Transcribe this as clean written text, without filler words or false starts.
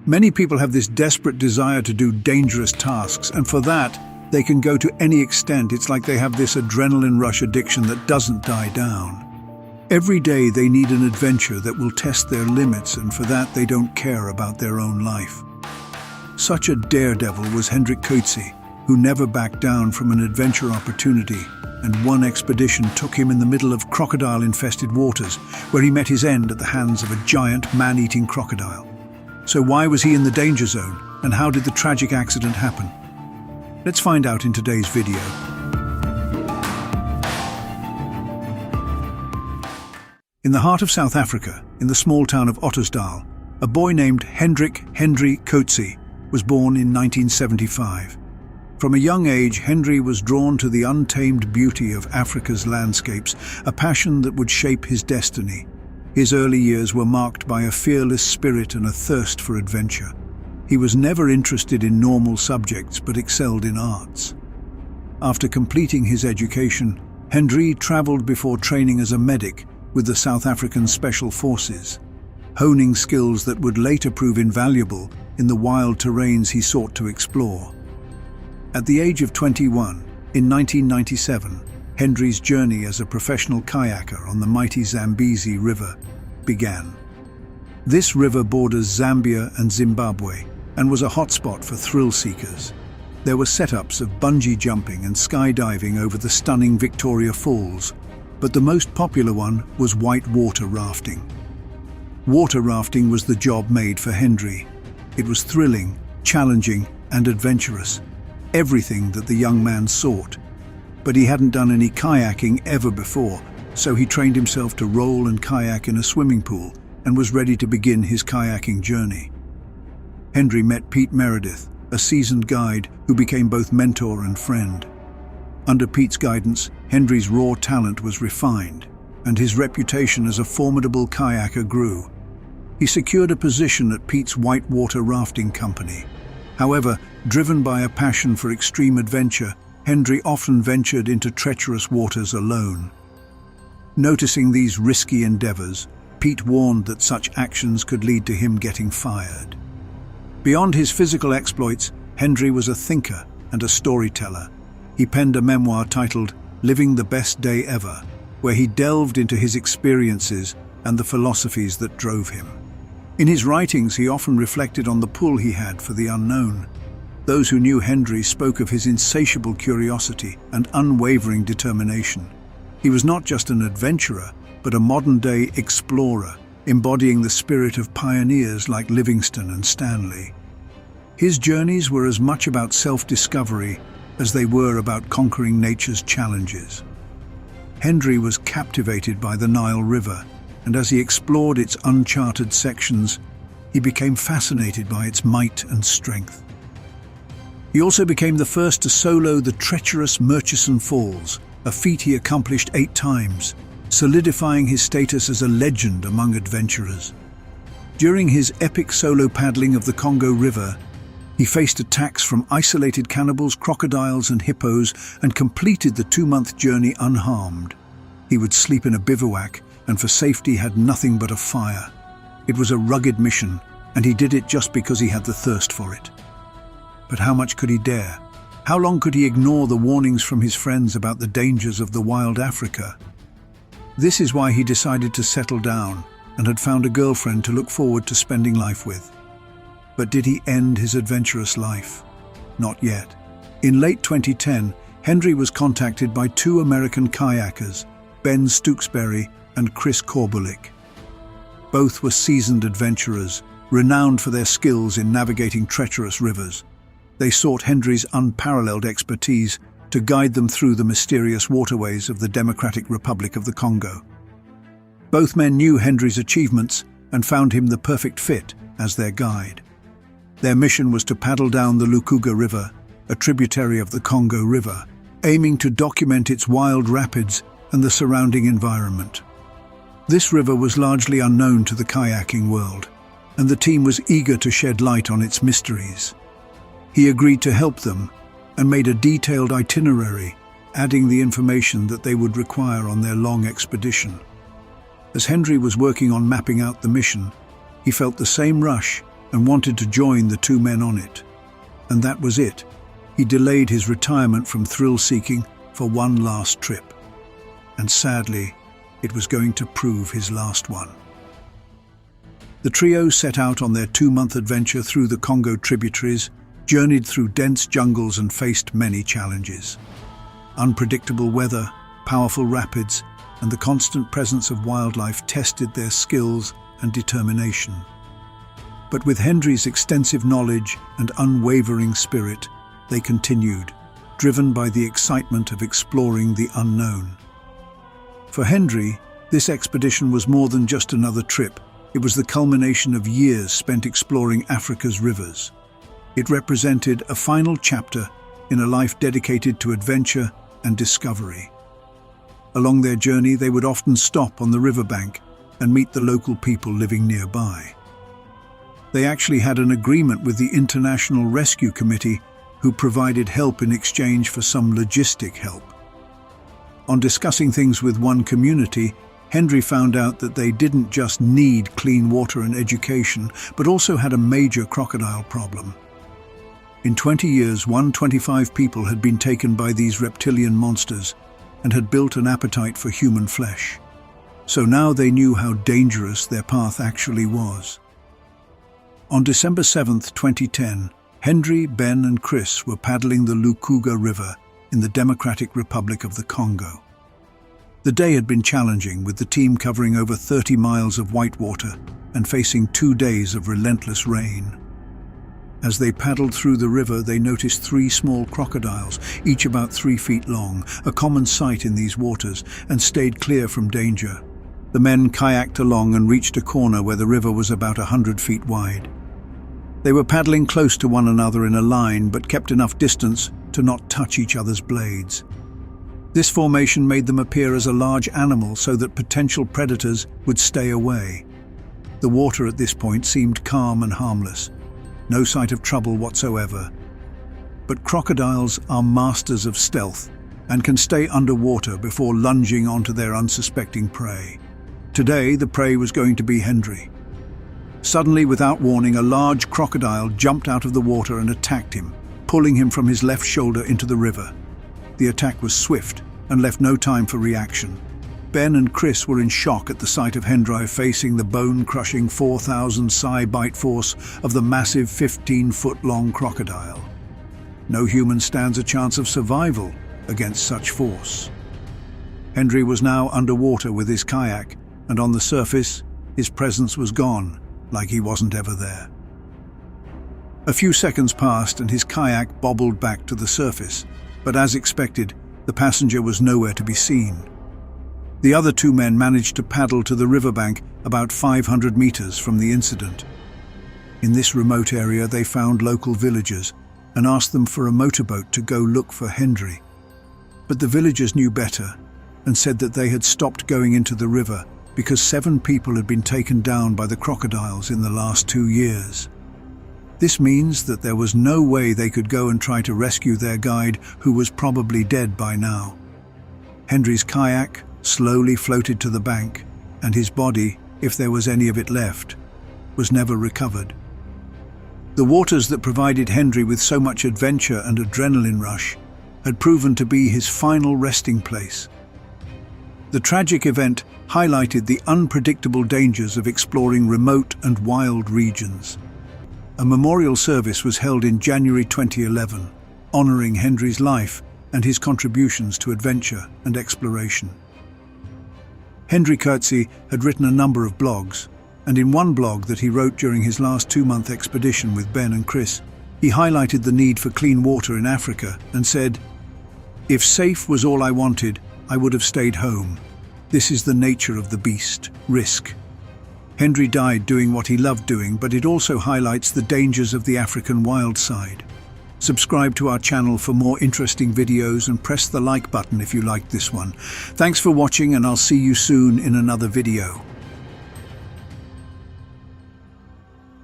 Many people have this desperate desire to do dangerous tasks, and for that, they can go to any extent. It's like they have this adrenaline rush addiction that doesn't die down. Every day they need an adventure that will test their limits, and for that they don't care about their own life. Such a daredevil was Hendrik Coetzee, who never backed down from an adventure opportunity, and one expedition took him in the middle of crocodile-infested waters, where he met his end at the hands of a giant man-eating crocodile. So why was he in the danger zone, and how did the tragic accident happen? Let's find out in today's video. In the heart of South Africa, in the small town of Ottosdal, a boy named Hendrik Coetzee was born in 1975. From a young age, Henry was drawn to the untamed beauty of Africa's landscapes, a passion that would shape his destiny. His early years were marked by a fearless spirit and a thirst for adventure. He was never interested in normal subjects, but excelled in arts. After completing his education, Hendrik traveled before training as a medic with the South African Special Forces, honing skills that would later prove invaluable in the wild terrains he sought to explore. At the age of 21, in 1997, Hendrik's journey as a professional kayaker on the mighty Zambezi River began. This river borders Zambia and Zimbabwe and was a hotspot for thrill seekers. There were setups of bungee jumping and skydiving over the stunning Victoria Falls, but the most popular one was whitewater rafting. Water rafting was the job made for Hendrik. It was thrilling, challenging, and adventurous. Everything that the young man sought. But he hadn't done any kayaking ever before, so he trained himself to roll and kayak in a swimming pool and was ready to begin his kayaking journey. Hendrik met Pete Meredith, a seasoned guide who became both mentor and friend. Under Pete's guidance, Hendrik's raw talent was refined, and his reputation as a formidable kayaker grew. He secured a position at Pete's whitewater rafting company. However, driven by a passion for extreme adventure, Hendrik often ventured into treacherous waters alone. Noticing these risky endeavors, Pete warned that such actions could lead to him getting fired. Beyond his physical exploits, Hendrik was a thinker and a storyteller. He penned a memoir titled "Living the Best Day Ever," where he delved into his experiences and the philosophies that drove him. In his writings, he often reflected on the pull he had for the unknown. Those who knew Hendrik spoke of his insatiable curiosity and unwavering determination. He was not just an adventurer, but a modern-day explorer, embodying the spirit of pioneers like Livingstone and Stanley. His journeys were as much about self-discovery as they were about conquering nature's challenges. Hendrik was captivated by the Nile River, and as he explored its uncharted sections, he became fascinated by its might and strength. He also became the first to solo the treacherous Murchison Falls, a feat he accomplished 8 times, solidifying his status as a legend among adventurers. During his epic solo paddling of the Congo River, he faced attacks from isolated cannibals, crocodiles, and hippos, and completed the 2-month journey unharmed. He would sleep in a bivouac, and for safety had nothing but a fire. It was a rugged mission, and he did it just because he had the thirst for it. But how much could he dare? How long could he ignore the warnings from his friends about the dangers of the wild Africa? This is why he decided to settle down and had found a girlfriend to look forward to spending life with. But did he end his adventurous life? Not yet. In late 2010, Hendrik was contacted by 2 American kayakers, Ben Stooksbury and Chris Corbulic. Both were seasoned adventurers, renowned for their skills in navigating treacherous rivers. They sought Hendrik's unparalleled expertise to guide them through the mysterious waterways of the Democratic Republic of the Congo. Both men knew Hendrik's achievements and found him the perfect fit as their guide. Their mission was to paddle down the Lukuga River, a tributary of the Congo River, aiming to document its wild rapids and the surrounding environment. This river was largely unknown to the kayaking world, and the team was eager to shed light on its mysteries. He agreed to help them and made a detailed itinerary, adding the information that they would require on their long expedition. As Hendrik was working on mapping out the mission, he felt the same rush and wanted to join the two men on it. And that was it. He delayed his retirement from thrill-seeking for one last trip. And sadly, it was going to prove his last one. The trio set out on their 2-month adventure through the Congo tributaries, journeyed through dense jungles and faced many challenges. Unpredictable weather, powerful rapids, and the constant presence of wildlife tested their skills and determination. But with Hendrik's extensive knowledge and unwavering spirit, they continued, driven by the excitement of exploring the unknown. For Hendrik, this expedition was more than just another trip. It was the culmination of years spent exploring Africa's rivers. It represented a final chapter in a life dedicated to adventure and discovery. Along their journey, they would often stop on the riverbank and meet the local people living nearby. They actually had an agreement with the International Rescue Committee, who provided help in exchange for some logistic help. On discussing things with one community, Hendrik found out that they didn't just need clean water and education, but also had a major crocodile problem. In 20 years, 125 people had been taken by these reptilian monsters and had built an appetite for human flesh. So now they knew how dangerous their path actually was. On December 7, 2010, Hendrik, Ben and Chris were paddling the Lukuga River in the Democratic Republic of the Congo. The day had been challenging, with the team covering over 30 miles of whitewater and facing 2 days of relentless rain. As they paddled through the river, they noticed 3 small crocodiles, each about 3 feet long, a common sight in these waters, and stayed clear from danger. The men kayaked along and reached a corner where the river was about 100 feet wide. They were paddling close to one another in a line, but kept enough distance to not touch each other's blades. This formation made them appear as a large animal so that potential predators would stay away. The water at this point seemed calm and harmless, no sight of trouble whatsoever. But crocodiles are masters of stealth and can stay underwater before lunging onto their unsuspecting prey. Today, the prey was going to be Hendrik. Suddenly, without warning, a large crocodile jumped out of the water and attacked him, pulling him from his left shoulder into the river. The attack was swift and left no time for reaction. Ben and Chris were in shock at the sight of Hendrik facing the bone-crushing 4,000 psi bite force of the massive 15-foot-long crocodile. No human stands a chance of survival against such force. Hendrik was now underwater with his kayak, and on the surface, his presence was gone, like he wasn't ever there. A few seconds passed and his kayak bobbled back to the surface, but as expected, the passenger was nowhere to be seen. The other 2 men managed to paddle to the riverbank about 500 meters from the incident. In this remote area, they found local villagers and asked them for a motorboat to go look for Hendrik. But the villagers knew better and said that they had stopped going into the river because 7 people had been taken down by the crocodiles in the last 2 years. This means that there was no way they could go and try to rescue their guide, who was probably dead by now. Hendrik's kayak slowly floated to the bank, and his body, if there was any of it left, was never recovered. The waters that provided Hendrik with so much adventure and adrenaline rush had proven to be his final resting place. The tragic event highlighted the unpredictable dangers of exploring remote and wild regions. A memorial service was held in January 2011, honoring Hendrik's life and his contributions to adventure and exploration. Hendrik Coetzee had written a number of blogs, and in one blog that he wrote during his last 2-month expedition with Ben and Chris, he highlighted the need for clean water in Africa and said, "If safe was all I wanted, I would have stayed home. This is the nature of the beast, risk." Hendrik died doing what he loved doing, but it also highlights the dangers of the African wild side. Subscribe to our channel for more interesting videos and press the like button if you liked this one. Thanks for watching, and I'll see you soon in another video.